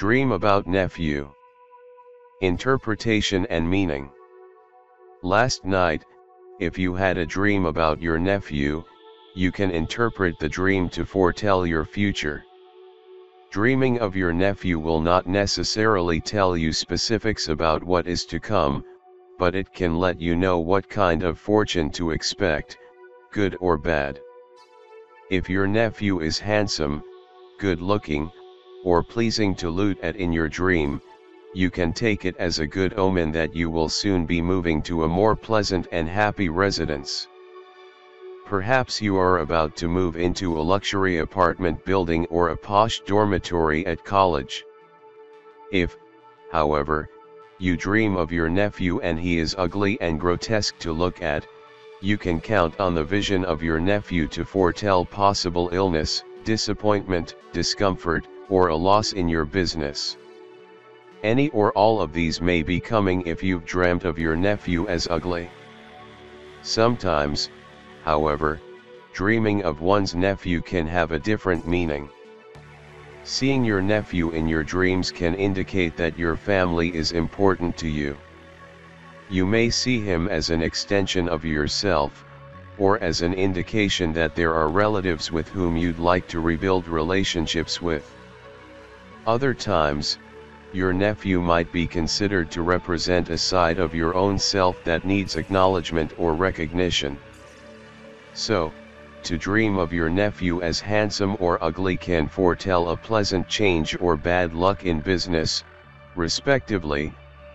Dream about nephew. Interpretation and meaning. Last night, if you had a dream about your nephew, you can interpret the dream to foretell your future. Dreaming of your nephew will not necessarily tell you specifics about what is to come, but it can let you know what kind of fortune to expect, good or bad. If your nephew is handsome, good-looking, or pleasing to look at in your dream, you can take it as a good omen that you will soon be moving to a more pleasant and happy residence. Perhaps you are about to move into a luxury apartment building or a posh dormitory at college. If, however, you dream of your nephew and he is ugly and grotesque to look at, you can count on the vision of your nephew to foretell possible illness, disappointment, discomfort, or a loss in your business. Any or all of these may be coming if you've dreamt of your nephew as ugly. Sometimes, however, dreaming of one's nephew can have a different meaning. Seeing your nephew in your dreams can indicate that your family is important to you. You may see him as an extension of yourself, or as an indication that there are relatives with whom you'd like to rebuild relationships with. Other times, your nephew might be considered to represent a side of your own self that needs acknowledgement or recognition. So, to dream of your nephew as handsome or ugly can foretell a pleasant change or bad luck in business, respectively,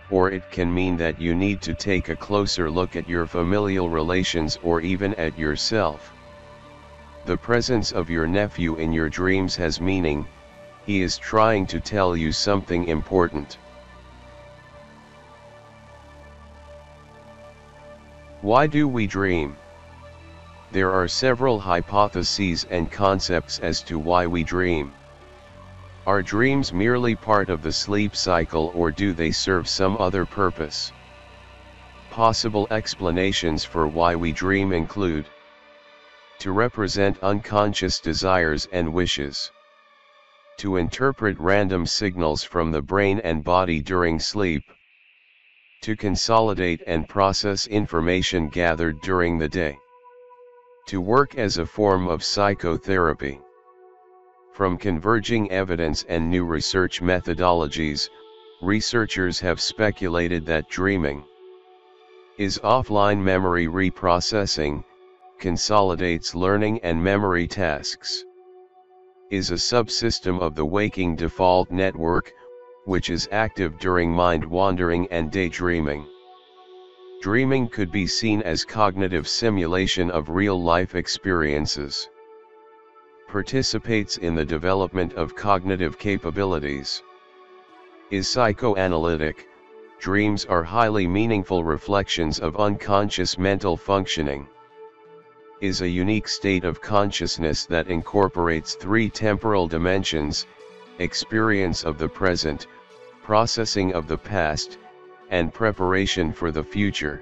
or it can mean that you need to take a closer look at your familial relations or even at yourself. The presence of your nephew in your dreams has meaning. He is trying to tell you something important. Why do we dream? There are several hypotheses and concepts as to why we dream. Are dreams merely part of the sleep cycle, or do they serve some other purpose? Possible explanations for why we dream include: to represent unconscious desires and wishes, to interpret random signals from the brain and body during sleep, to consolidate and process information gathered during the day, to work as a form of psychotherapy. From converging evidence and new research methodologies, researchers have speculated that dreaming is offline memory reprocessing, consolidates learning and memory tasks, is a subsystem of the waking default network, which is active during mind-wandering and daydreaming. Dreaming could be seen as cognitive simulation of real-life experiences. Participates in the development of cognitive capabilities. Is psychoanalytic. Dreams are highly meaningful reflections of unconscious mental functioning. Is a unique state of consciousness that incorporates three temporal dimensions: experience of the present, processing of the past, and preparation for the future.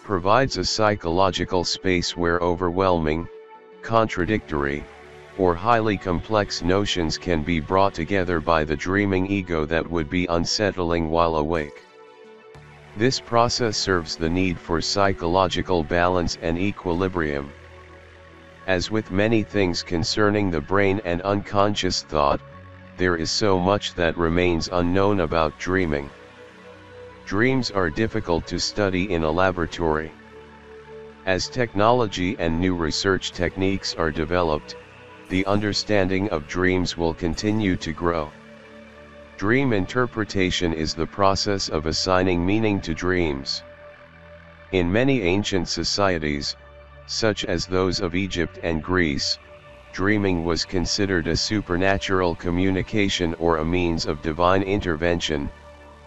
Provides a psychological space where overwhelming, contradictory, or highly complex notions can be brought together by the dreaming ego that would be unsettling while awake. This process serves the need for psychological balance and equilibrium. As with many things concerning the brain and unconscious thought, there is so much that remains unknown about dreaming. Dreams are difficult to study in a laboratory. As technology and new research techniques are developed, the understanding of dreams will continue to grow. Dream interpretation is the process of assigning meaning to dreams. In many ancient societies, such as those of Egypt and Greece, dreaming was considered a supernatural communication or a means of divine intervention,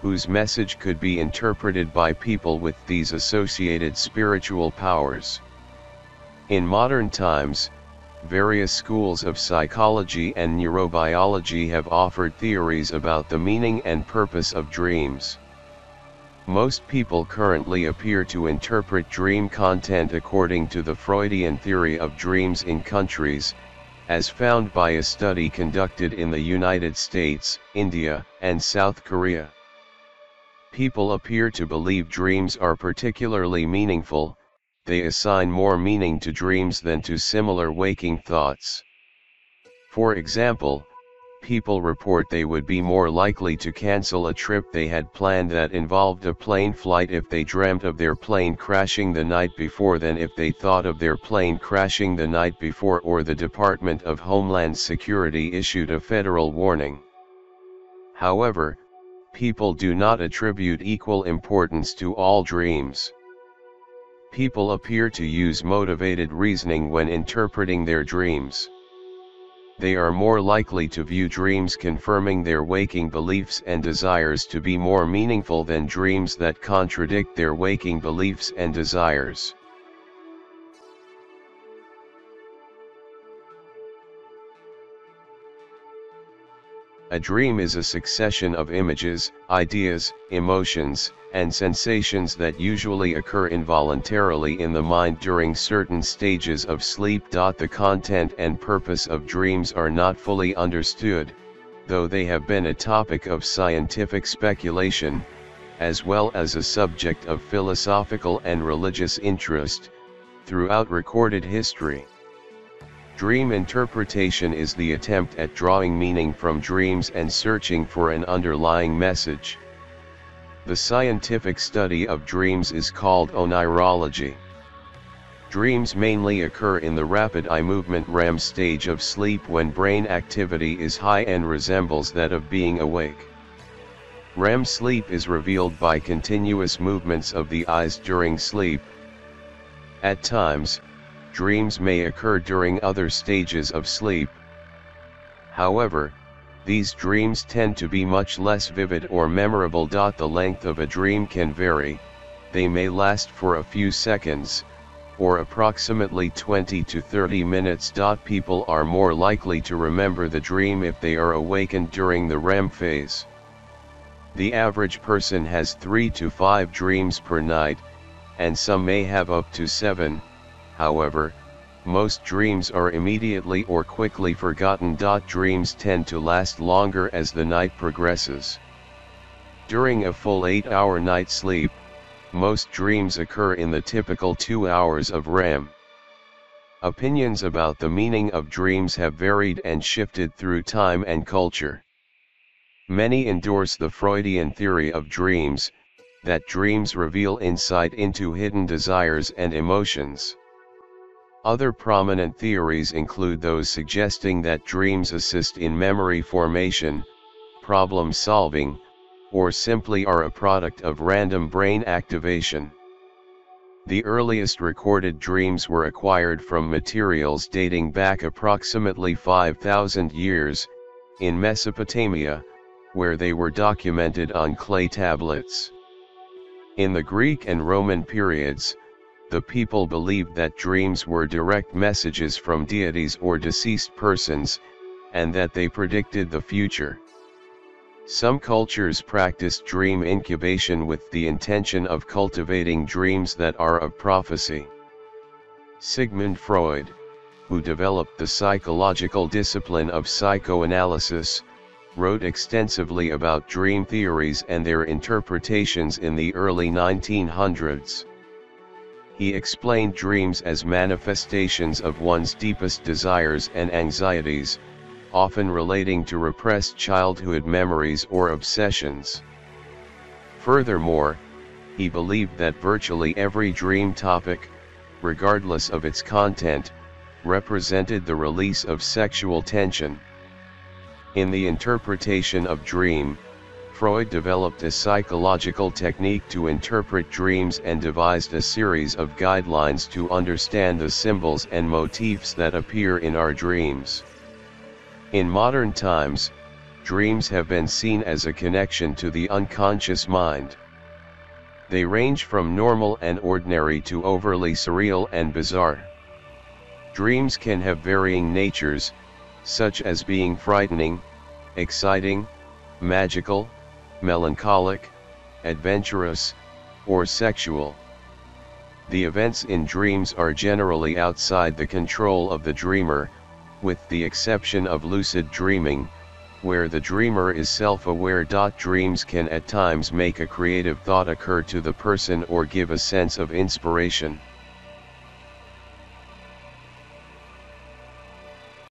whose message could be interpreted by people with these associated spiritual powers. In modern times, various schools of psychology and neurobiology have offered theories about the meaning and purpose of dreams. Most people currently appear to interpret dream content according to the Freudian theory of dreams in countries, as found by a study conducted in the United States, India, and South Korea. People appear to believe dreams are particularly meaningful. They assign more meaning to dreams than to similar waking thoughts. For example, people report they would be more likely to cancel a trip they had planned that involved a plane flight if they dreamt of their plane crashing the night before than if they thought of their plane crashing the night before, or the Department of Homeland Security issued a federal warning. However, people do not attribute equal importance to all dreams. People appear to use motivated reasoning when interpreting their dreams. They are more likely to view dreams confirming their waking beliefs and desires to be more meaningful than dreams that contradict their waking beliefs and desires. A dream is a succession of images, ideas, emotions, and sensations that usually occur involuntarily in the mind during certain stages of sleep. The content and purpose of dreams are not fully understood, though they have been a topic of scientific speculation, as well as a subject of philosophical and religious interest, throughout recorded history. Dream interpretation is the attempt at drawing meaning from dreams and searching for an underlying message. The scientific study of dreams is called onirology. Dreams mainly occur in the rapid eye movement REM stage of sleep, when brain activity is high and resembles that of being awake. REM sleep is revealed by continuous movements of the eyes during sleep. At times, dreams may occur during other stages of sleep. However, these dreams tend to be much less vivid or memorable. The length of a dream can vary. They may last for a few seconds, or approximately 20 to 30 minutes. People are more likely to remember the dream if they are awakened during the REM phase. The average person has 3 to 5 dreams per night, and some may have up to 7. However, most dreams are immediately or quickly forgotten. Dreams tend to last longer as the night progresses. During a full 8-hour night sleep, most dreams occur in the typical 2 hours of REM. Opinions about the meaning of dreams have varied and shifted through time and culture. Many endorse the Freudian theory of dreams, that dreams reveal insight into hidden desires and emotions. Other prominent theories include those suggesting that dreams assist in memory formation, problem solving, or simply are a product of random brain activation. The earliest recorded dreams were acquired from materials dating back approximately 5,000 years, in Mesopotamia, where they were documented on clay tablets. In the Greek and Roman periods, the people believed that dreams were direct messages from deities or deceased persons, and that they predicted the future. Some cultures practiced dream incubation with the intention of cultivating dreams that are of prophecy. Sigmund Freud, who developed the psychological discipline of psychoanalysis, wrote extensively about dream theories and their interpretations in the early 1900s. He explained dreams as manifestations of one's deepest desires and anxieties, often relating to repressed childhood memories or obsessions. Furthermore, he believed that virtually every dream topic, regardless of its content, represented the release of sexual tension. In the interpretation of dream, Freud developed a psychological technique to interpret dreams and devised a series of guidelines to understand the symbols and motifs that appear in our dreams. In modern times, dreams have been seen as a connection to the unconscious mind. They range from normal and ordinary to overly surreal and bizarre. Dreams can have varying natures, such as being frightening, exciting, magical, melancholic, adventurous, or sexual. The events in dreams are generally outside the control of the dreamer, with the exception of lucid dreaming, where the dreamer is self-aware. Dreams can at times make a creative thought occur to the person or give a sense of inspiration.